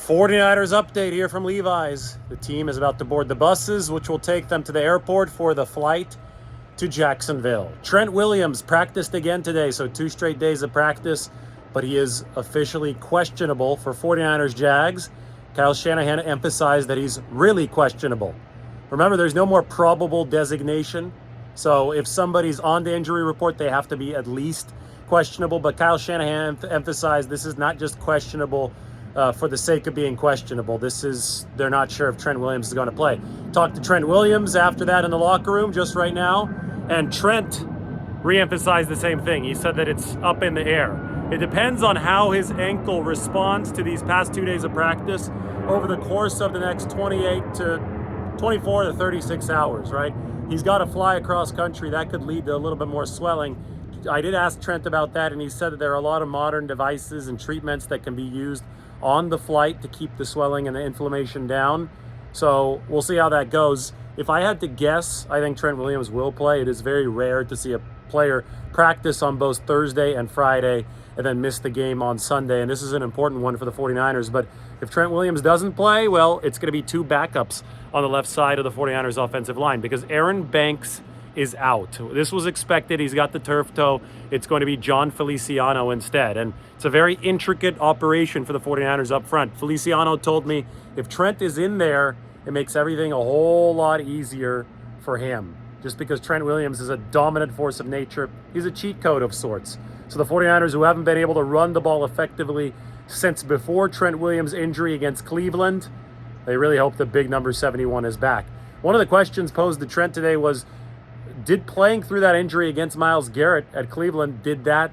49ers update here from Levi's. The team is about to board the buses, which will take them to the airport for the flight to Jacksonville. Trent Williams practiced again today, so 2 straight days of practice, but he is officially questionable for 49ers Jags. Kyle Shanahan emphasized that he's really questionable. Remember, there's no more probable designation, so if somebody's on the injury report, they have to be at least questionable, but Kyle Shanahan emphasized this is not just questionable for the sake of being questionable. They're not sure if Trent Williams is going to play. Talked to Trent Williams after that in the locker room just right now, and Trent re-emphasized the same thing. He said that it's up in the air. It depends on how his ankle responds to these past 2 days of practice over the course of the next 24 to 36 hours, right? He's got to fly across country. That could lead to a little bit more swelling. I did ask Trent about that, and he said that there are a lot of modern devices and treatments that can be used on the flight to keep the swelling and the inflammation down. So we'll see how that goes. If I had to guess, I think Trent Williams will play. It is very rare to see a player practice on both Thursday and Friday and then miss the game on Sunday. And this is an important one for the 49ers. But if Trent Williams doesn't play, well, it's going to be 2 backups on the left side of the 49ers offensive line because Aaron Banks is out. This was expected. He's got the turf toe. It's going to be John Feliciano instead. And it's a very intricate operation for the 49ers up front. Feliciano told me if Trent is in there, it makes everything a whole lot easier for him. Just because Trent Williams is a dominant force of nature, he's a cheat code of sorts. So the 49ers, who haven't been able to run the ball effectively since before Trent Williams' injury against Cleveland, they really hope the big number 71 is back. One of the questions posed to Trent today was, did playing through that injury against Myles Garrett at Cleveland, did that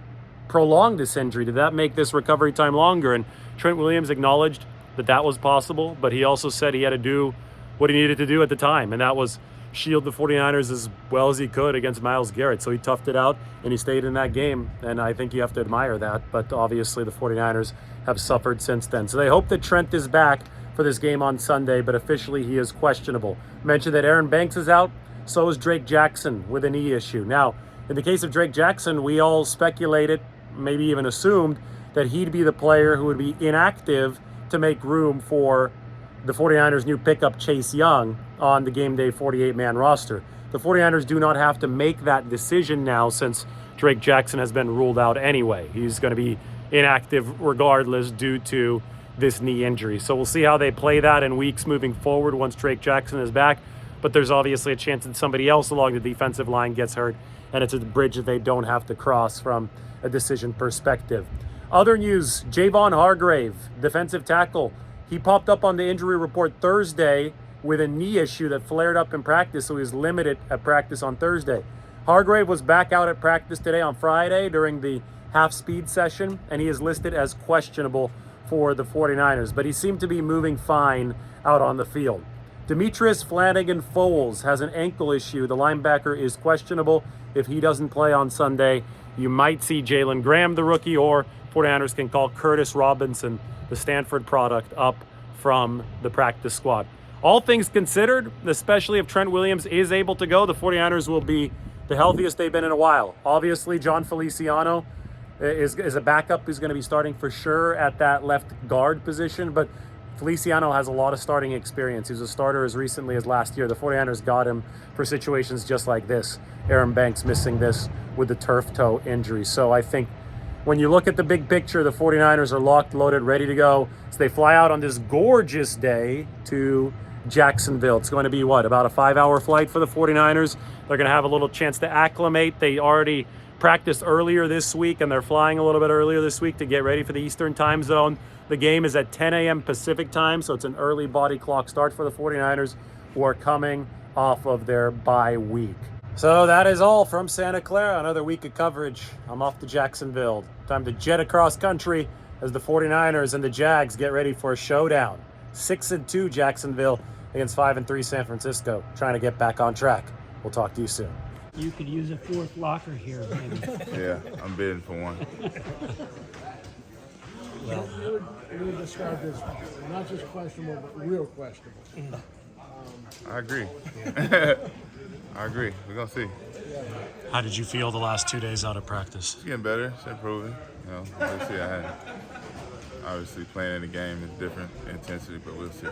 prolong this injury? Did that make this recovery time longer? And Trent Williams acknowledged that that was possible, but he also said he had to do what he needed to do at the time, and that was shield the 49ers as well as he could against Myles Garrett. So he toughed it out, and he stayed in that game, and I think you have to admire that, but obviously the 49ers have suffered since then. So they hope that Trent is back for this game on Sunday, but officially he is questionable. Mentioned that Aaron Banks is out. So is Drake Jackson with a knee issue. Now, in the case of Drake Jackson, we all speculated, maybe even assumed, that he'd be the player who would be inactive to make room for the 49ers' new pickup Chase Young on the game day 48-man roster. The 49ers do not have to make that decision now since Drake Jackson has been ruled out anyway. He's going to be inactive regardless due to this knee injury. So we'll see how they play that in weeks moving forward once Drake Jackson is back. But there's obviously a chance that somebody else along the defensive line gets hurt, and it's a bridge that they don't have to cross from a decision perspective. Other news, Javon Hargrave, defensive tackle, he popped up on the injury report Thursday with a knee issue that flared up in practice, so he was limited at practice on Thursday. Hargrave was back out at practice today on Friday during the half-speed session, and he is listed as questionable for the 49ers, but he seemed to be moving fine out on the field. Demetrius Flanagan-Foles has an ankle issue. The linebacker is questionable. If he doesn't play on Sunday, you might see Jalen Graham, the rookie, or 49ers can call Curtis Robinson, the Stanford product, up from the practice squad. All things considered, especially if Trent Williams is able to go, the 49ers will be the healthiest they've been in a while. Obviously, John Feliciano is a backup who's going to be starting for sure at that left guard position, but Feliciano has a lot of starting experience. He was a starter as recently as last year. The 49ers got him for situations just like this. Aaron Banks missing this with the turf toe injury. So I think when you look at the big picture, the 49ers are locked, loaded, ready to go. So they fly out on this gorgeous day to Jacksonville. It's going to be, about a 5-hour flight for the 49ers. They're going to have a little chance to acclimate. They already practiced earlier this week, and they're flying a little bit earlier this week to get ready for the Eastern time zone. The game is at 10 a.m. Pacific time, so it's an early body clock start for the 49ers, who are coming off of their bye week. So that is all from Santa Clara. Another week of coverage. I'm off to Jacksonville. Time to jet across country as the 49ers and the Jags get ready for a showdown. 6-2 Jacksonville against 5-3 San Francisco, trying to get back on track. We'll talk to you soon. You could use a 4th locker here, maybe. Yeah, I'm bidding for one. It would describe this not just questionable, but real questionable. I agree. I agree. We're going to see. How did you feel the last 2 days out of practice? It's getting better. It's improving. Let's see. Obviously, playing in the game is different intensity, but we'll see.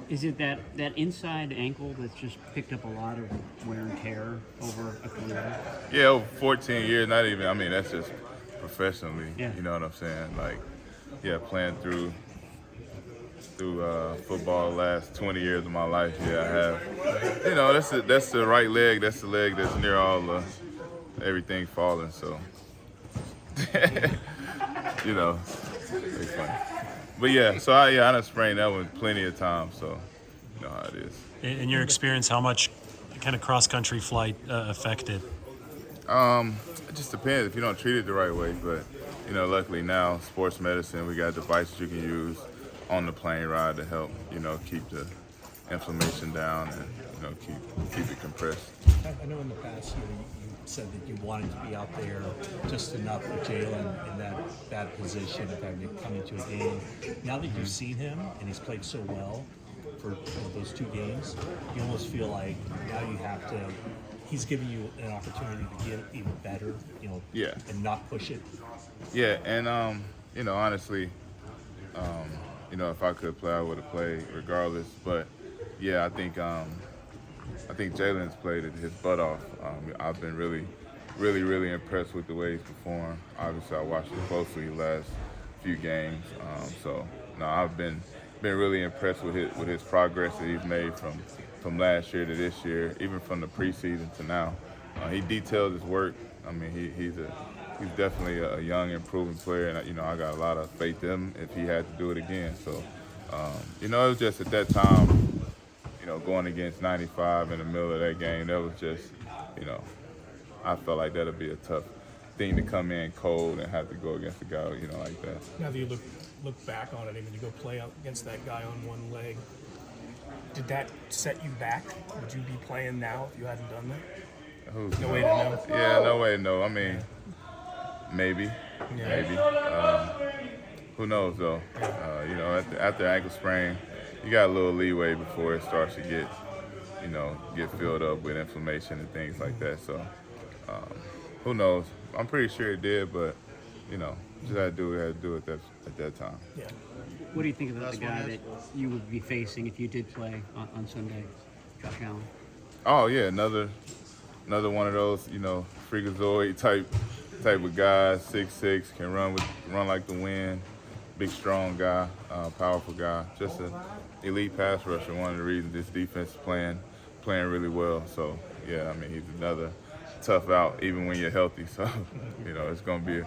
Is it that inside ankle that's just picked up a lot of wear and tear over a career? Yeah, over 14 years, not even, I mean, that's just professionally, Yeah. you know what I'm saying? Like, yeah, playing through football the last 20 years of my life, yeah, I have. You know, that's the right leg, that's the leg that's near all the, everything falling, so. You know, it's funny. But yeah, so I done sprained that one plenty of times, so you know how it is. In your experience, how much kind of cross-country flight affected? It just depends if you don't treat it the right way. But you know, luckily now, sports medicine, we got devices you can use on the plane ride to help, you know, keep the inflammation down and, you know, keep it compressed. I know in the past you said that you wanted to be out there just enough for Jalen in that bad position of having to come into a game. Now that you've seen him and he's played so well for those 2 games, you almost feel like now you have to. He's giving you an opportunity to get even better, you know, Yeah. and not push it. Yeah, and you know, honestly, you know, if I could play, I would have played regardless. But yeah, I think Jalen's played his butt off. I've been really impressed with the way he's performed. Obviously, I watched him closely the last few games. So no, I've been really impressed with his progress that he's made from last year to this year, even from the preseason to now. He details his work. I mean, he's definitely a young, improving player, and you know, I got a lot of faith in him if he had to do it again. So, you know, it was just at that time, you know, going against 95 in the middle of that game, that was just, you know, I felt like that'd be a tough thing to come in cold and have to go against a guy, you know, like that. Now that you look back on it, and you go play out against that guy on one leg, did that set you back? Would you be playing now if you hadn't done that? No way to know. Yeah, no way to know. I mean, maybe. Who knows though? You know, after ankle sprain, you got a little leeway before it starts to get filled up with inflammation and things like that. So, who knows? I'm pretty sure it did, but you know, just had to do it at that time. Yeah. What do you think about the guy that you would be facing if you did play on Sunday, Josh Allen? Oh yeah, another one of those, you know, freakazoid type of guys, 6'6", can run like the wind, big strong guy, powerful guy, just an elite pass rusher. One of the reasons this defense is playing really well. So yeah, I mean, he's another tough out even when you're healthy. So you know, it's gonna be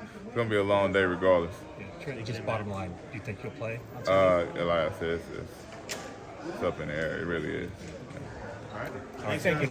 a long day regardless. Yeah, Trent, just bottom line, do you think you'll play? Like I said, it's up in the air. It really is. Thank you.